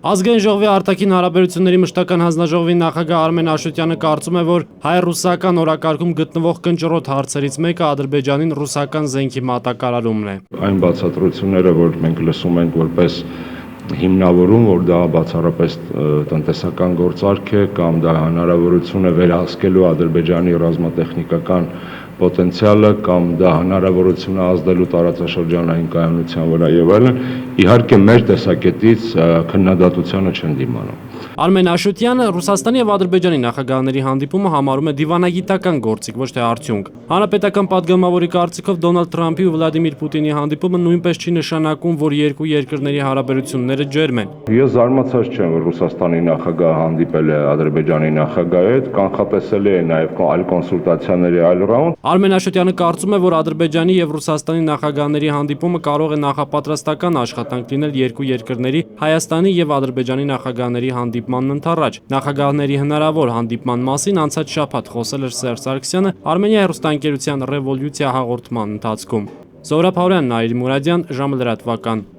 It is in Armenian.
Ազգային ժողովի արտաքին հարաբերությունների մշտական հանձնաժողովի նախագահ Արմեն Աշոտյանը կարծում է, որ հայ-ռուսական օրակարգում գտնվող կնճռոտ հարցերից մեկը Ադրբեջանին ռուսական զենքի մատակարարումն է։ Այն բացատրությունները, որ մենք լսում ենք որպես հիմնավորում, որ դա բացառապես տնտեսական գործարք է կամ դա հնարավորություն է վերահսկելու Ադրբեջանի ռազմատեխնիկական պոտենցիալը կամ դա հնարավորություն է ազդելու տարածաշրջանային կայունության վրա եւ այլն, իհարկե մեր տեսակետից քննադատությանը չեն դիմանում։ Արմեն Աշոտյանը Ռուսաստանի եւ Ադրբեջանի նախագահների հանդիպումը համարում է դիվանագիտական գործիք, ոչ թե արդյունք։ Հանրապետական падգամավորի կարծիքով Դոնալդ Թրամփի ու Վլադիմիր Պուտինի հանդիպումը նույնպես չի նշանակում, որ երկու երկրների հարաբերությունները ջերմ են։ Ես զարմացած չեմ, որ Ռուսաստանի նախագահը հանդիպել է Ադրբեջանի նախագահի հետ, կանխատեսելի է նաեւ այլ կոնսուլտացիաների այլ ռաունդ։ Արմեն Աշոտյանը կարծում է, որ Ադրբեջանի եւ Ռուսաստանի նախագահների հանդիպումը կարող է նախապատրաստական աշխատանք լինել երկու երկրների Հայաստանի եւ Ադրբեջանի նախագահների հանդիպմանն ընդառաջ։ Նախագահների հնարավոր հանդիպման մասին անցած շաբաթ խոսել էր Սերժ Սարգսյանը Արմենիայի հեռուստաընկերության Ռևոլյուցիա հաղորդման ընթացքում։ Զորապ Հարոյան, Նաիր Մուրադյան, ժամը լրատվական։